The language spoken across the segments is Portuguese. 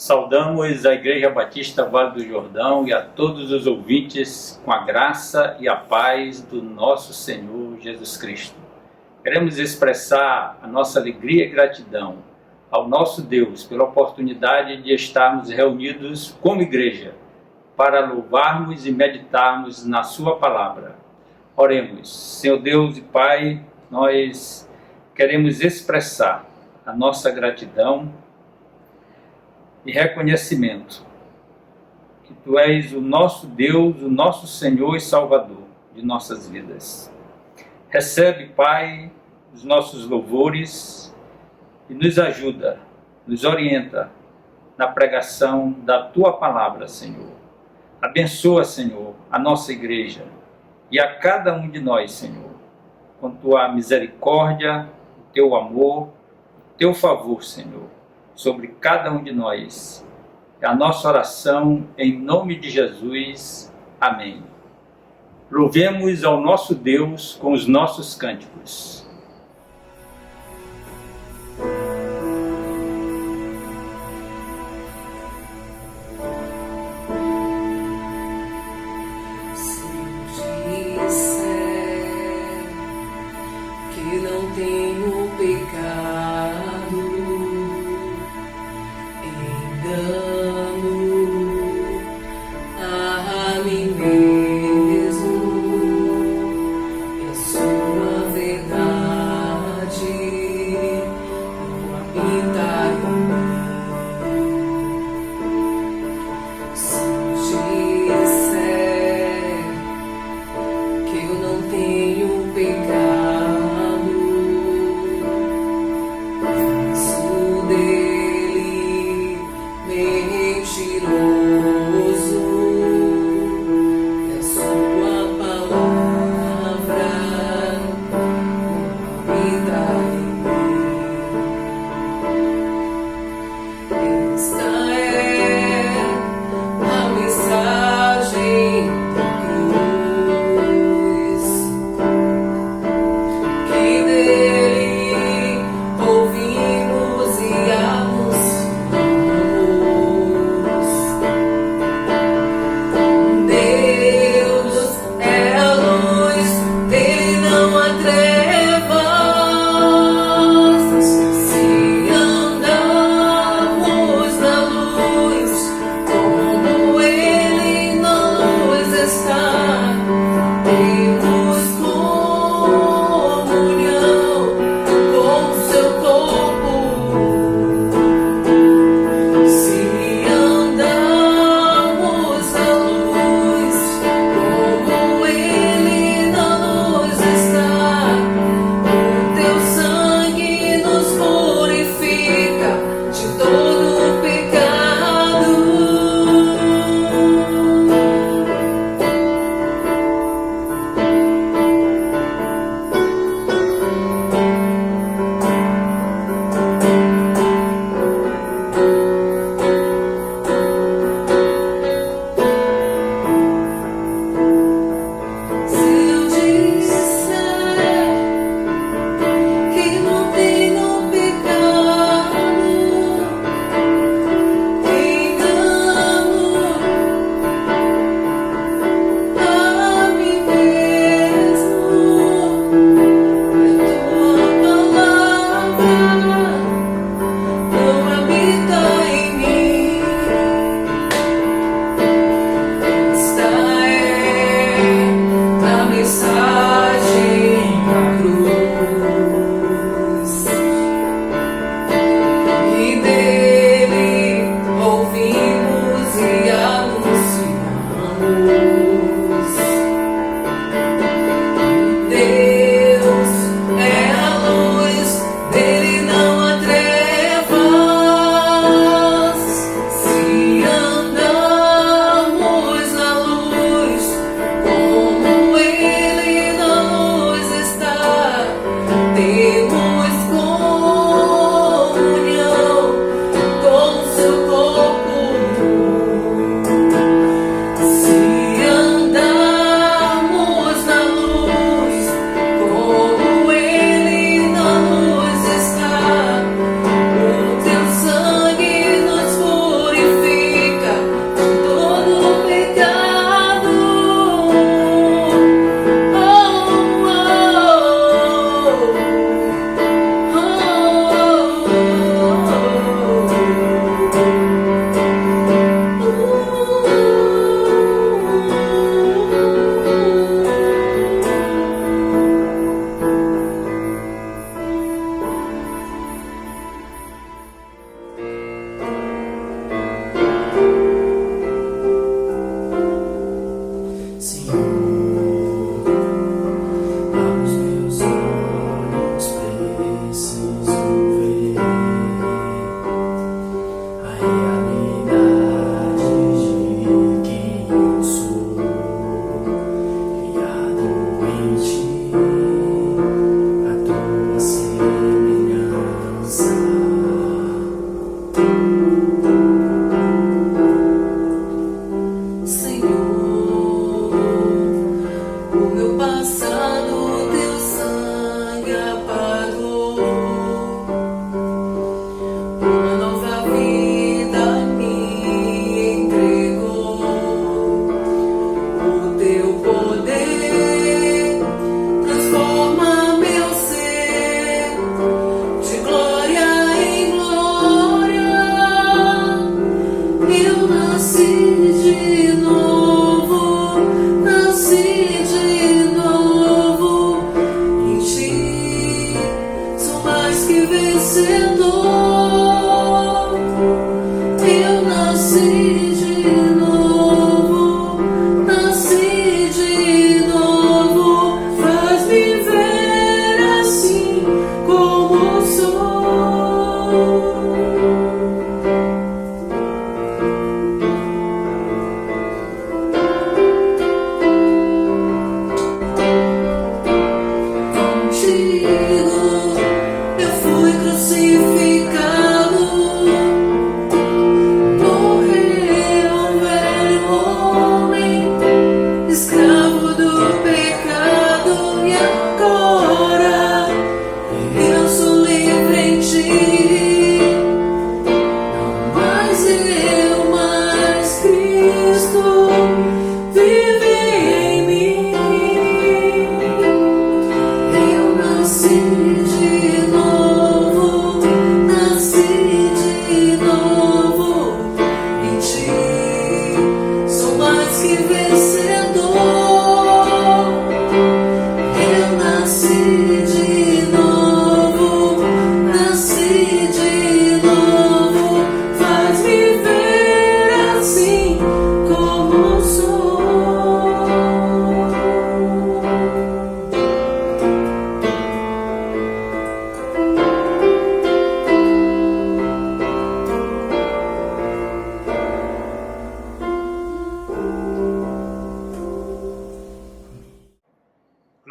Saudamos a Igreja Batista Vale do Jordão e a todos os ouvintes com a graça e a paz do nosso Senhor Jesus Cristo. Queremos expressar a nossa alegria e gratidão ao nosso Deus pela oportunidade de estarmos reunidos como igreja para louvarmos e meditarmos na sua palavra. Oremos. Senhor Deus e Pai, nós queremos expressar a nossa gratidão e reconhecimento que Tu és o nosso Deus, o nosso Senhor e Salvador de nossas vidas. Recebe, Pai, os nossos louvores e nos ajuda, nos orienta na pregação da Tua palavra, Senhor. Abençoa, Senhor, a nossa igreja e a cada um de nós, Senhor, com Tua misericórdia, o Teu amor, o Teu favor, Senhor, sobre cada um de nós. É a nossa oração em nome de Jesus. Amém. Louvemos ao nosso Deus com os nossos cânticos. Se eu disser que não tenho pecado, engano a mim mesmo, é sua verdade.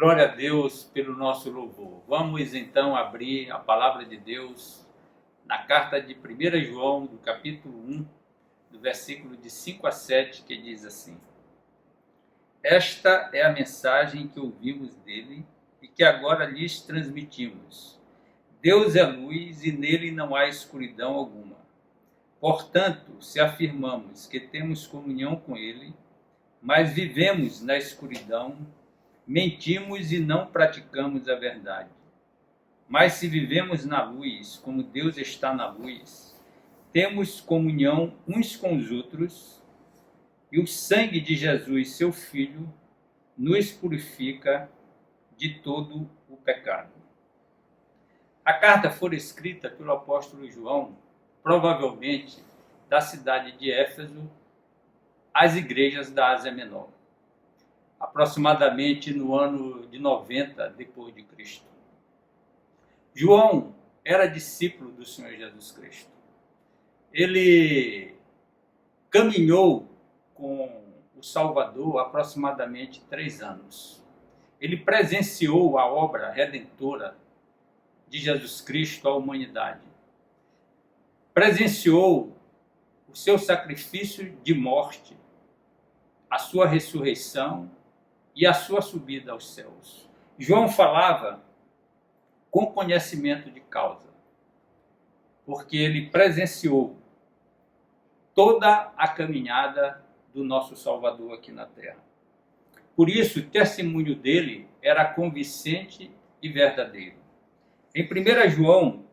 Glória a Deus pelo nosso louvor. Vamos então abrir a palavra de Deus na carta de 1 João, do capítulo 1, do versículo de 5 a 7, que diz assim: Esta é a mensagem que ouvimos dele e que agora lhes transmitimos. Deus é luz e nele não há escuridão alguma. Portanto, se afirmamos que temos comunhão com ele, mas vivemos na escuridão, mentimos e não praticamos a verdade. Mas se vivemos na luz, como Deus está na luz, temos comunhão uns com os outros, e o sangue de Jesus, seu Filho, nos purifica de todo o pecado. A carta foi escrita pelo apóstolo João, provavelmente da cidade de Éfeso, às igrejas da Ásia Menor, aproximadamente no ano de 90 depois de Cristo. João era discípulo do Senhor Jesus Cristo. Ele caminhou com o Salvador aproximadamente 3 anos. Ele presenciou a obra redentora de Jesus Cristo à humanidade. Presenciou o seu sacrifício de morte, a sua ressurreição e a sua subida aos céus. João falava com conhecimento de causa, porque ele presenciou toda a caminhada do nosso Salvador aqui na terra. Por isso, o testemunho dele era convincente e verdadeiro. Em 1 João,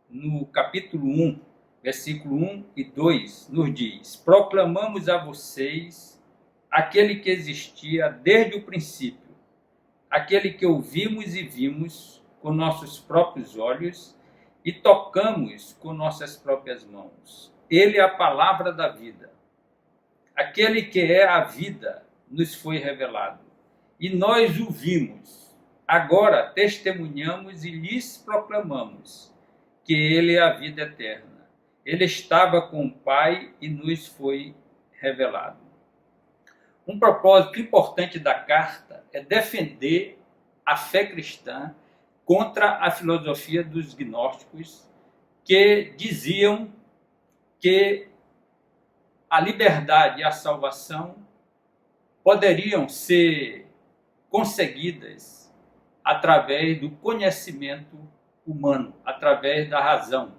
no capítulo 1, versículo 1 e 2, nos diz: Proclamamos a vocês aquele que existia desde o princípio, aquele que ouvimos e vimos com nossos próprios olhos e tocamos com nossas próprias mãos. Ele é a palavra da vida. Aquele que é a vida nos foi revelado, e nós o vimos. Agora testemunhamos e lhes proclamamos que ele é a vida eterna. Ele estava com o Pai e nos foi revelado. Um propósito importante da carta é defender a fé cristã contra a filosofia dos gnósticos, que diziam que a liberdade e a salvação poderiam ser conseguidas através do conhecimento humano, através da razão.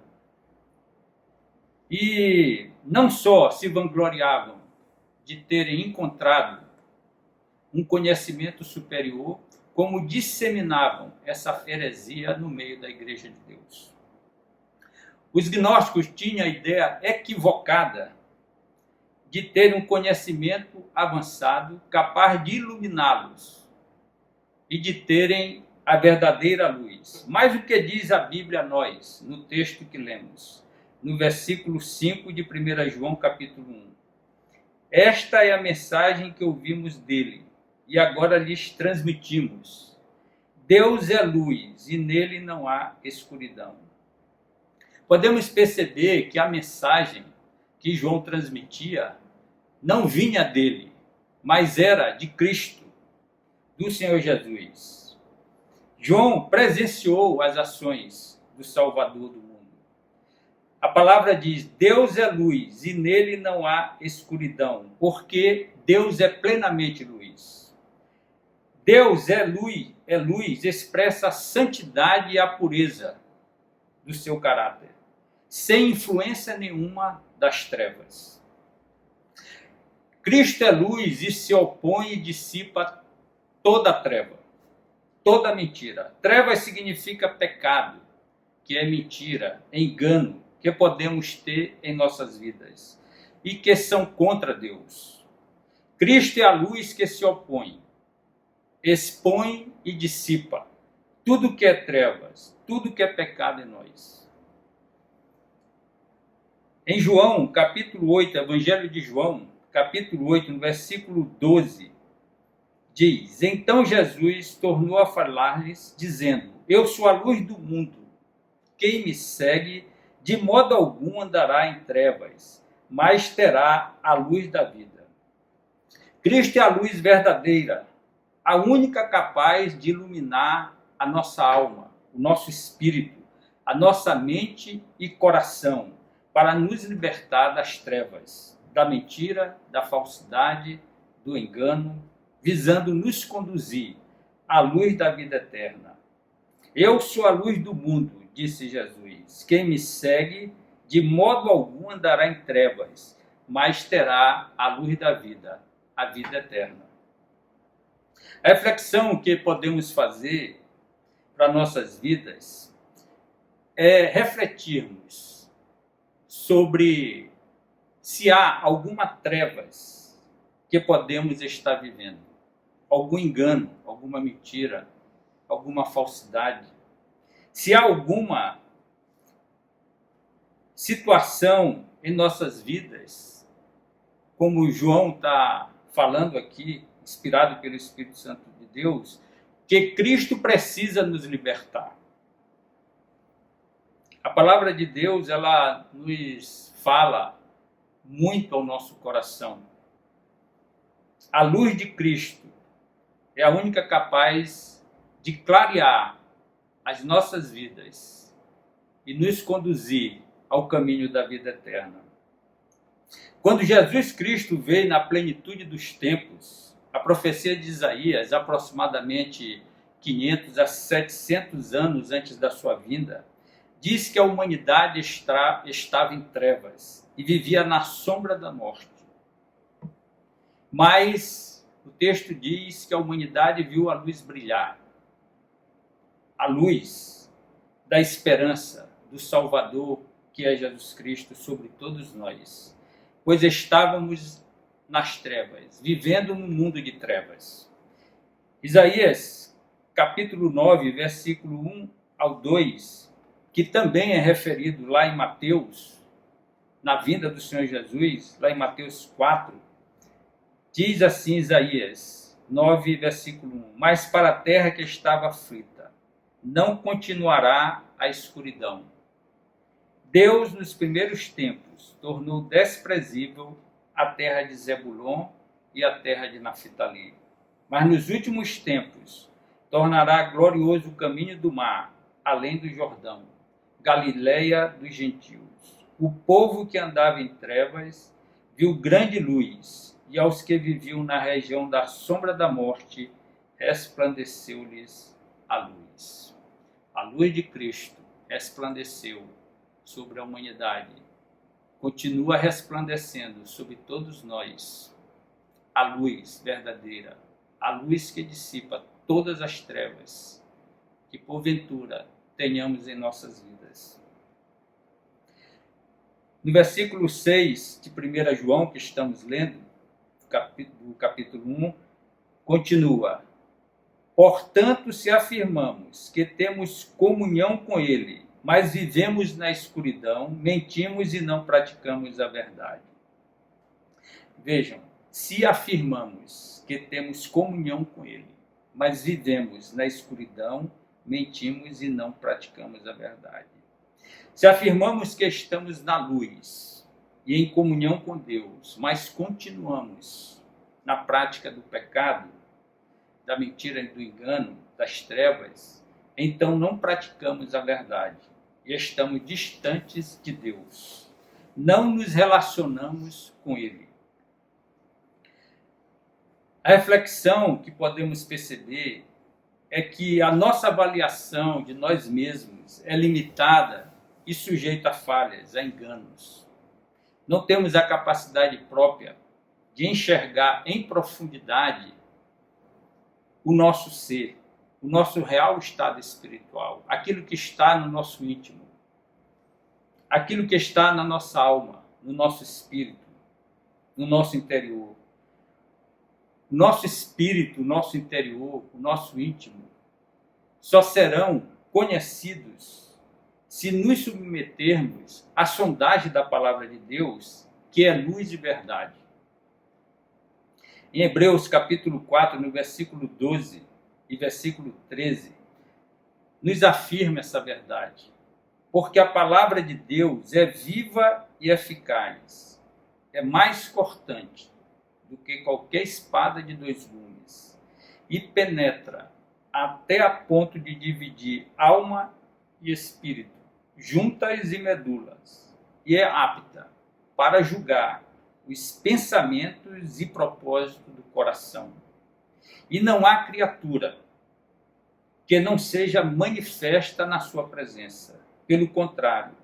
E não só se vangloriavam de terem encontrado um conhecimento superior, como disseminavam essa heresia no meio da Igreja de Deus. Os gnósticos tinham a ideia equivocada de ter um conhecimento avançado capaz de iluminá-los e de terem a verdadeira luz. Mas o que diz a Bíblia a nós, no texto que lemos, no versículo 5 de 1 João capítulo 1? Esta é a mensagem que ouvimos dele e agora lhes transmitimos. Deus é luz e nele não há escuridão. Podemos perceber que a mensagem que João transmitia não vinha dele, mas era de Cristo, do Senhor Jesus. João presenciou as ações do Salvador do mundo. A palavra diz: Deus é luz e nele não há escuridão, porque Deus é plenamente luz. Deus é luz, expressa a santidade e a pureza do seu caráter, sem influência nenhuma das trevas. Cristo é luz e se opõe e dissipa toda treva, toda mentira. Trevas significa pecado, que é mentira, engano, que podemos ter em nossas vidas e que são contra Deus. Cristo é a luz que se opõe, expõe e dissipa tudo que é trevas, tudo que é pecado em nós. Em João, capítulo 8, Evangelho de João, capítulo 8, no versículo 12, diz: Então Jesus tornou a falar-lhes, dizendo: Eu sou a luz do mundo. Quem me segue, de modo algum andará em trevas, mas terá a luz da vida. Cristo é a luz verdadeira, a única capaz de iluminar a nossa alma, o nosso espírito, a nossa mente e coração, para nos libertar das trevas, da mentira, da falsidade, do engano, visando nos conduzir à luz da vida eterna. Eu sou a luz do mundo, disse Jesus. Quem me segue, de modo algum andará em trevas, mas terá a luz da vida, a vida eterna. A reflexão que podemos fazer para nossas vidas é refletirmos sobre se há alguma trevas que podemos estar vivendo, algum engano, alguma mentira, alguma falsidade, se há alguma situação em nossas vidas, como João está falando aqui, inspirado pelo Espírito Santo de Deus, que Cristo precisa nos libertar. A palavra de Deus, ela nos fala muito ao nosso coração. A luz de Cristo é a única capaz de clarear as nossas vidas e nos conduzir ao caminho da vida eterna. Quando Jesus Cristo veio na plenitude dos tempos, a profecia de Isaías, aproximadamente 500 a 700 anos antes da sua vinda, diz que a humanidade estava em trevas e vivia na sombra da morte. Mas o texto diz que a humanidade viu a luz brilhar, a luz da esperança do Salvador, que é Jesus Cristo, sobre todos nós, pois estávamos nas trevas, vivendo num mundo de trevas. Isaías, capítulo 9, versículo 1 ao 2, que também é referido lá em Mateus, na vinda do Senhor Jesus, lá em Mateus 4, diz assim Isaías 9, versículo 1, mas para a terra que estava aflita, não continuará a escuridão. Deus, nos primeiros tempos, tornou desprezível a terra de Zebulon e a terra de Naphtali. Mas nos últimos tempos, tornará glorioso o caminho do mar, além do Jordão, Galileia dos gentios. O povo que andava em trevas viu grande luz, e aos que viviam na região da sombra da morte, resplandeceu-lhes a luz. A luz de Cristo resplandeceu sobre a humanidade, continua resplandecendo sobre todos nós, a luz verdadeira, a luz que dissipa todas as trevas que porventura tenhamos em nossas vidas. No versículo 6 de 1 João, que estamos lendo, do capítulo 1, continua: portanto, se afirmamos que temos comunhão com Ele, mas vivemos na escuridão, mentimos e não praticamos a verdade. Vejam, se afirmamos que temos comunhão com Ele, mas vivemos na escuridão, mentimos e não praticamos a verdade. Se afirmamos que estamos na luz e em comunhão com Deus, mas continuamos na prática do pecado, da mentira e do engano, das trevas, então não praticamos a verdade e estamos distantes de Deus. Não nos relacionamos com Ele. A reflexão que podemos perceber é que a nossa avaliação de nós mesmos é limitada e sujeita a falhas, a enganos. Não temos a capacidade própria de enxergar em profundidade o nosso ser, o nosso real estado espiritual, aquilo que está no nosso íntimo, aquilo que está na nossa alma, no nosso espírito, no nosso interior. O nosso espírito, o nosso interior, o nosso íntimo, só serão conhecidos se nos submetermos à sondagem da palavra de Deus, que é luz de verdade. Em Hebreus capítulo 4, no versículo 12 e versículo 13, nos afirma essa verdade. Porque a palavra de Deus é viva e eficaz, é mais cortante do que qualquer espada de 2 gumes, e penetra até a ponto de dividir alma e espírito, juntas e medulas, e é apta para julgar os pensamentos e propósitos do coração. E não há criatura que não seja manifesta na sua presença. Pelo contrário,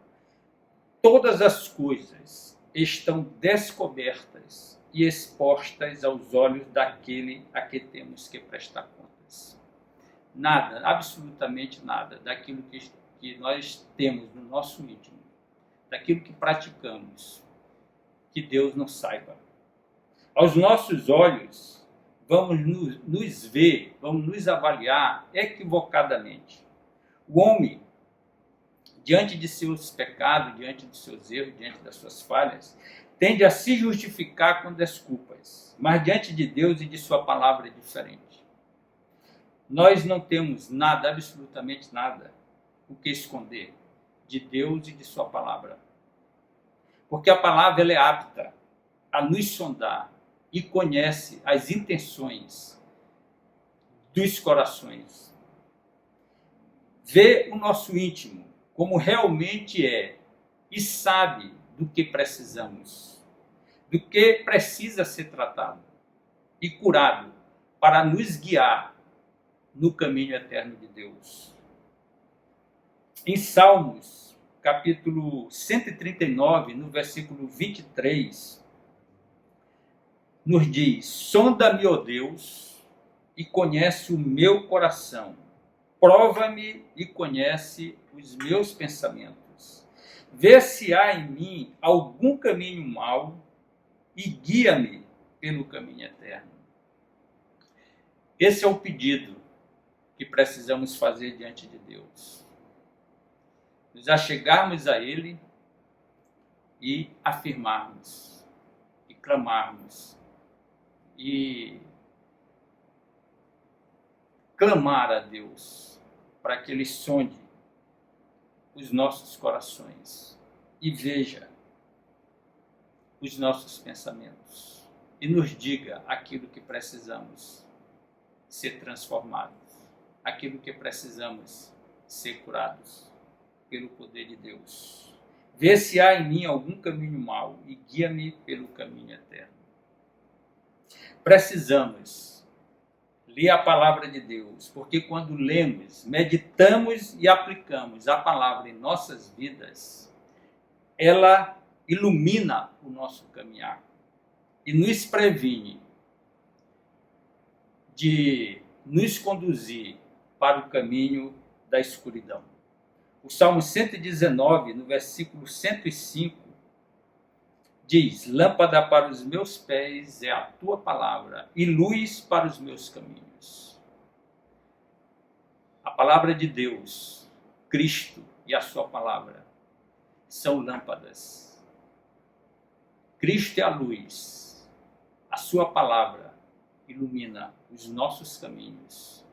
todas as coisas estão descobertas e expostas aos olhos daquele a que temos que prestar contas. Nada, absolutamente nada, daquilo que nós temos no nosso íntimo, daquilo que praticamos, que Deus não saiba. Aos nossos olhos, vamos nos ver, vamos nos avaliar equivocadamente. O homem, diante de seus pecados, diante de seus erros, diante das suas falhas, tende a se justificar com desculpas, mas diante de Deus e de sua palavra é diferente. Nós não temos nada, absolutamente nada, o que esconder de Deus e de sua palavra. Porque a palavra ela é apta a nos sondar e conhece as intenções dos corações. Vê o nosso íntimo como realmente é e sabe do que precisamos, do que precisa ser tratado e curado para nos guiar no caminho eterno de Deus. Em Salmos, capítulo 139, no versículo 23, nos diz: sonda-me, ó Deus, e conhece o meu coração. Prova-me e conhece os meus pensamentos. Vê se há em mim algum caminho mau e guia-me pelo caminho eterno. Esse é o pedido que precisamos fazer diante de Deus. Nos achegarmos a Ele e afirmarmos, e clamarmos, e clamar a Deus para que Ele sonde os nossos corações e veja os nossos pensamentos e nos diga aquilo que precisamos ser transformados, aquilo que precisamos ser curados pelo poder de Deus. Vê se há em mim algum caminho mau e guia-me pelo caminho eterno. Precisamos ler a palavra de Deus, porque quando lemos, meditamos e aplicamos a palavra em nossas vidas, ela ilumina o nosso caminhar e nos previne de nos conduzir para o caminho da escuridão. O Salmo 119, no versículo 105, diz: lâmpada para os meus pés é a tua palavra e luz para os meus caminhos. A palavra de Deus, Cristo e a sua palavra são lâmpadas. Cristo é a luz, a sua palavra ilumina os nossos caminhos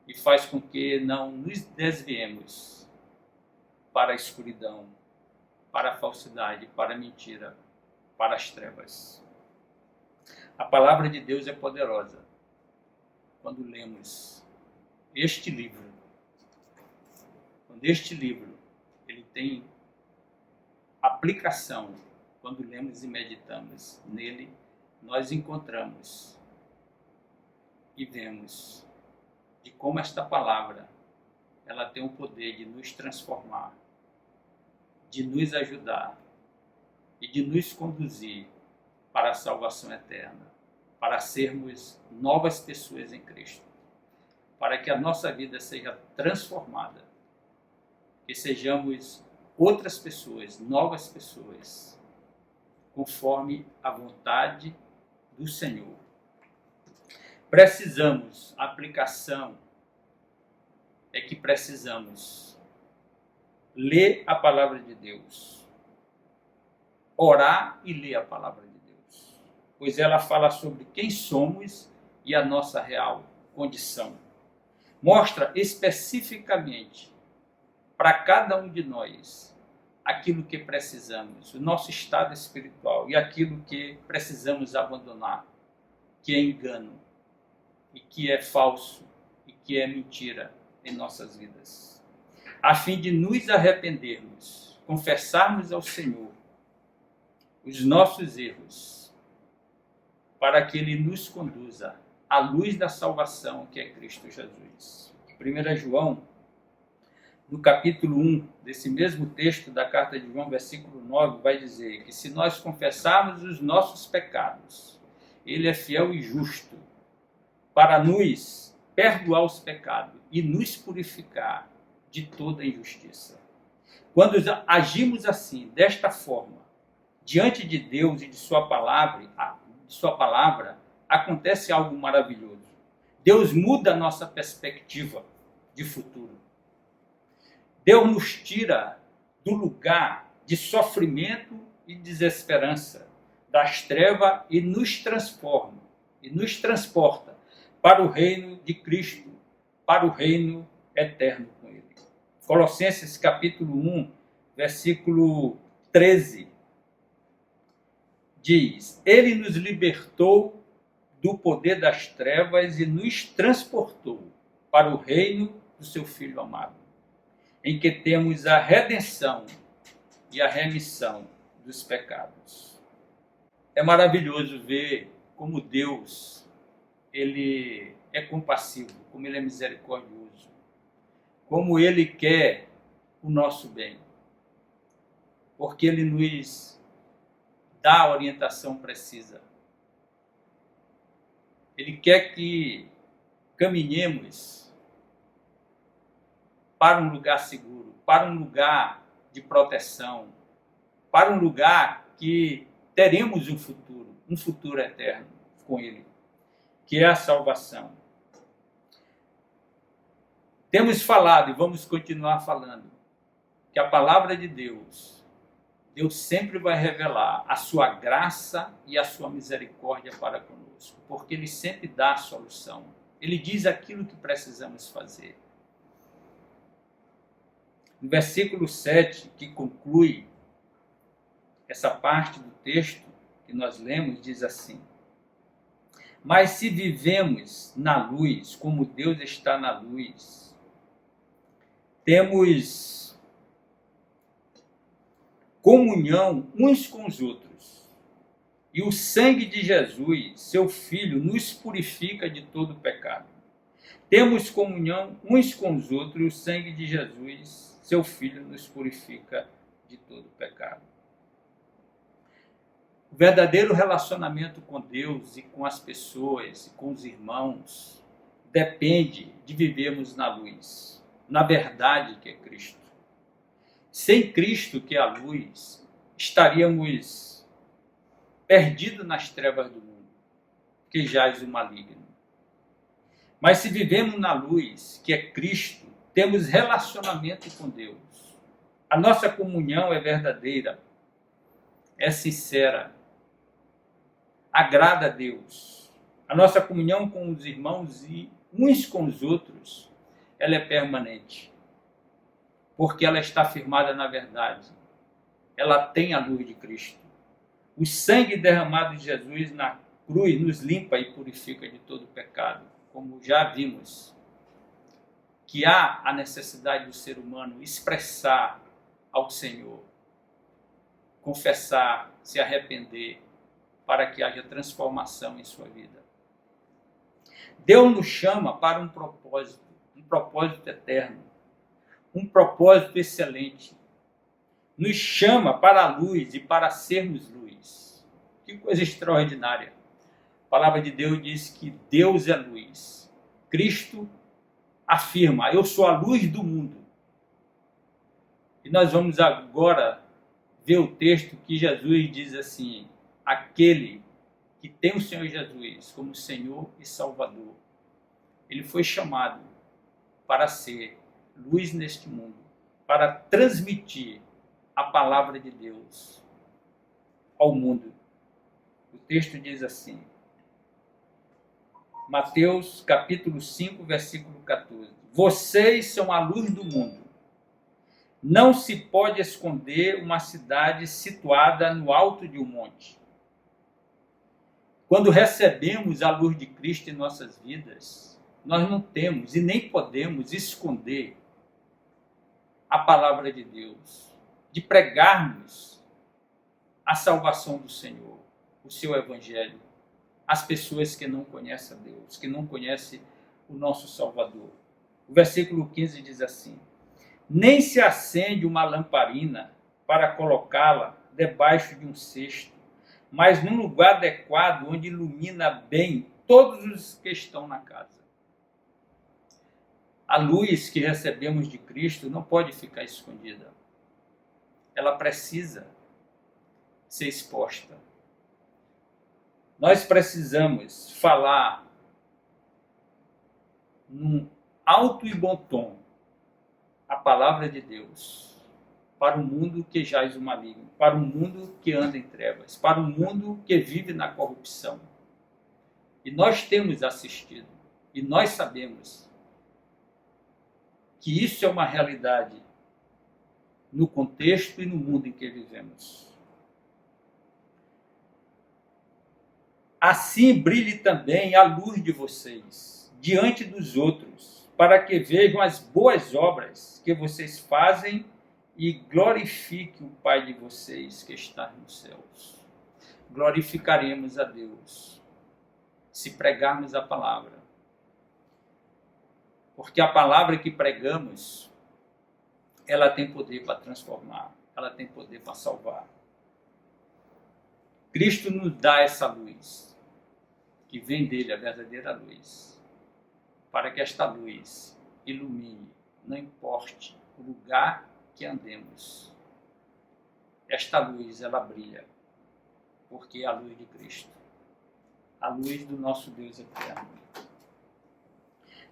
e faz com que não nos desviemos para a escuridão, para a falsidade, para a mentira, para as trevas. A palavra de Deus é poderosa quando lemos este livro. Quando este livro ele tem aplicação, quando lemos e meditamos nele, nós encontramos e vemos de como esta palavra ela tem o poder de nos transformar, de nos ajudar e de nos conduzir para a salvação eterna, para sermos novas pessoas em Cristo, para que a nossa vida seja transformada, que sejamos outras pessoas, novas pessoas, conforme a vontade do Senhor. Precisamos, a aplicação é que precisamos ler a palavra de Deus, orar e ler a palavra de Deus, pois ela fala sobre quem somos e a nossa real condição. Mostra especificamente para cada um de nós aquilo que precisamos, o nosso estado espiritual e aquilo que precisamos abandonar, que é engano e que é falso e que é mentira em nossas vidas, a fim de nos arrependermos, confessarmos ao Senhor os nossos erros, para que Ele nos conduza à luz da salvação que é Cristo Jesus. 1 João, no capítulo 1 desse mesmo texto da carta de João, versículo 9, vai dizer que se nós confessarmos os nossos pecados, Ele é fiel e justo para nos perdoar os pecados e nos purificar de toda injustiça. Quando agimos assim, desta forma, diante de Deus e de sua palavra, acontece algo maravilhoso. Deus muda a nossa perspectiva de futuro. Deus nos tira do lugar de sofrimento e desesperança, das trevas, e nos transforma, e nos transporta para o reino de Cristo, para o reino eterno com Ele. Colossenses capítulo 1, versículo 13, diz: Ele nos libertou do poder das trevas e nos transportou para o reino do seu Filho amado, em que temos a redenção e a remissão dos pecados. É maravilhoso ver como Deus, Ele é compassivo, como Ele é misericordioso, como Ele quer o nosso bem, porque Ele nos dá a orientação precisa. Ele quer que caminhemos para um lugar seguro, para um lugar de proteção, para um lugar que teremos um futuro eterno com Ele, que é a salvação. Temos falado e vamos continuar falando que a palavra de Deus sempre vai revelar a sua graça e a sua misericórdia para conosco, porque Ele sempre dá a solução. Ele diz aquilo que precisamos fazer. No versículo 7, que conclui essa parte do texto que nós lemos, diz assim: Mas se vivemos na luz, como Deus está na luz, temos comunhão uns com os outros, e o sangue de Jesus, seu Filho, nos purifica de todo pecado. Temos comunhão uns com os outros, e o sangue de Jesus, seu Filho, nos purifica de todo pecado. O verdadeiro relacionamento com Deus e com as pessoas e com os irmãos depende de vivermos na luz, na verdade que é Cristo. Sem Cristo, que é a luz, estaríamos perdidos nas trevas do mundo, que jaz o maligno. Mas se vivemos na luz, que é Cristo, temos relacionamento com Deus. A nossa comunhão é verdadeira, é sincera, agrada a Deus. A nossa comunhão com os irmãos e uns com os outros, ela é permanente, porque ela está firmada na verdade. Ela tem a luz de Cristo. O sangue derramado de Jesus na cruz nos limpa e purifica de todo pecado, como já vimos, que há a necessidade do ser humano expressar ao Senhor, confessar, se arrepender, para que haja transformação em sua vida. Deus nos chama para um propósito eterno, um propósito excelente. Nos chama para a luz e para sermos luz. Que coisa extraordinária. A palavra de Deus diz que Deus é luz. Cristo afirma: eu sou a luz do mundo. E nós vamos agora ver o texto que Jesus diz assim: aquele que tem o Senhor Jesus como Senhor e Salvador, ele foi chamado para ser luz neste mundo, para transmitir a palavra de Deus ao mundo. O texto diz assim, Mateus capítulo 5, versículo 14: Vocês são a luz do mundo. Não se pode esconder uma cidade situada no alto de um monte. Quando recebemos a luz de Cristo em nossas vidas, nós não temos e nem podemos esconder a palavra de Deus, de pregarmos a salvação do Senhor, o seu evangelho, às pessoas que não conhecem a Deus, que não conhecem o nosso Salvador. O versículo 15 diz assim: nem se acende uma lamparina para colocá-la debaixo de um cesto, mas num lugar adequado onde ilumina bem todos os que estão na casa. A luz que recebemos de Cristo não pode ficar escondida. Ela precisa ser exposta. Nós precisamos falar num alto e bom tom a palavra de Deus para o mundo que jaz o maligno, para o mundo que anda em trevas, para o mundo que vive na corrupção. E nós temos assistido, e nós sabemos que isso é uma realidade no contexto e no mundo em que vivemos. Assim brilhe também a luz de vocês diante dos outros, para que vejam as boas obras que vocês fazem e glorifiquem o Pai de vocês que está nos céus. Glorificaremos a Deus se pregarmos a palavra. Porque a palavra que pregamos, ela tem poder para transformar, ela tem poder para salvar. Cristo nos dá essa luz, que vem dele, a verdadeira luz, para que esta luz ilumine, não importe o lugar que andemos. Esta luz, ela brilha, porque é a luz de Cristo, a luz do nosso Deus eterno.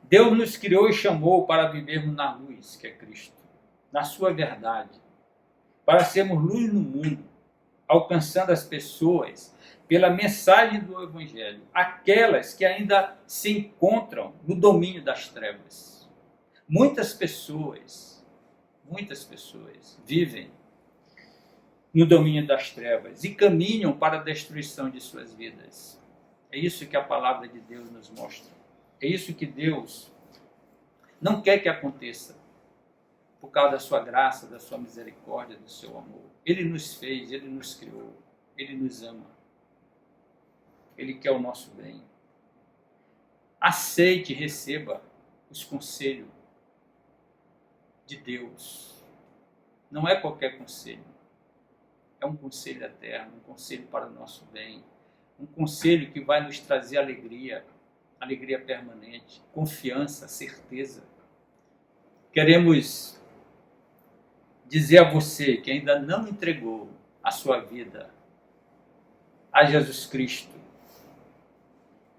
Deus nos criou e chamou para vivermos na luz, que é Cristo, na sua verdade, para sermos luz no mundo, alcançando as pessoas pela mensagem do Evangelho, aquelas que ainda se encontram no domínio das trevas. Muitas pessoas vivem no domínio das trevas e caminham para a destruição de suas vidas. É isso que a palavra de Deus nos mostra. É isso que Deus não quer que aconteça, por causa da sua graça, da sua misericórdia, do seu amor. Ele nos fez, Ele nos criou, Ele nos ama. Ele quer o nosso bem. Aceite e receba os conselhos de Deus. Não é qualquer conselho. É um conselho eterno, um conselho para o nosso bem. Um conselho que vai nos trazer alegria, alegria permanente, confiança, certeza. Queremos dizer a você que ainda não entregou a sua vida a Jesus Cristo.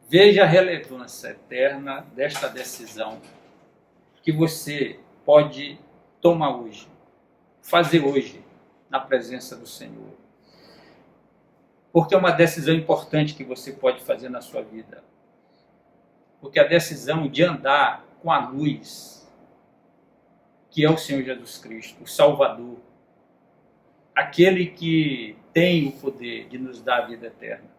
Veja a relevância eterna desta decisão que você pode tomar hoje, fazer hoje, na presença do Senhor. Porque é uma decisão importante que você pode fazer na sua vida. Porque a decisão de andar com a luz, que é o Senhor Jesus Cristo, o Salvador, aquele que tem o poder de nos dar a vida eterna.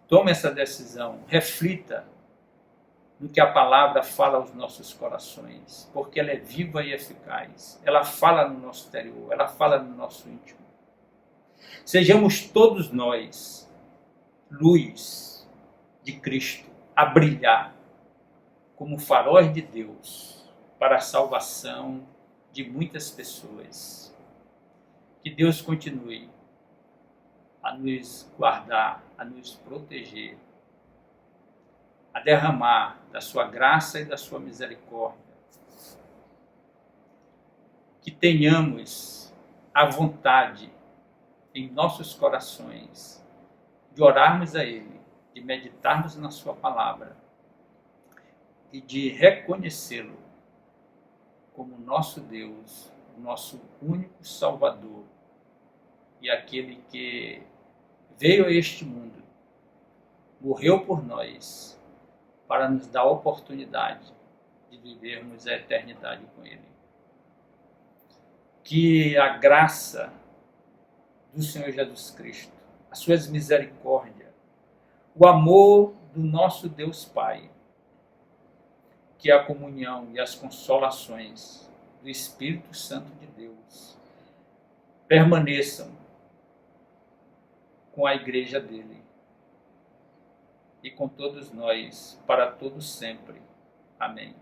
Tome essa decisão, reflita no que a palavra fala aos nossos corações, porque ela é viva e eficaz. Ela fala no nosso interior, ela fala no nosso íntimo. Sejamos todos nós luz de Cristo, a brilhar como faróis de Deus para a salvação de muitas pessoas. Que Deus continue a nos guardar, a nos proteger, a derramar da sua graça e da sua misericórdia. Que tenhamos a vontade em nossos corações de orarmos a Ele, de meditarmos na sua palavra e de reconhecê-lo como nosso Deus, o nosso único Salvador e aquele que veio a este mundo, morreu por nós, para nos dar a oportunidade de vivermos a eternidade com Ele. Que a graça do Senhor Jesus Cristo, as suas misericórdias, o amor do nosso Deus Pai, que a comunhão e as consolações do Espírito Santo de Deus permaneçam com a igreja dele e com todos nós, para todos sempre. Amém.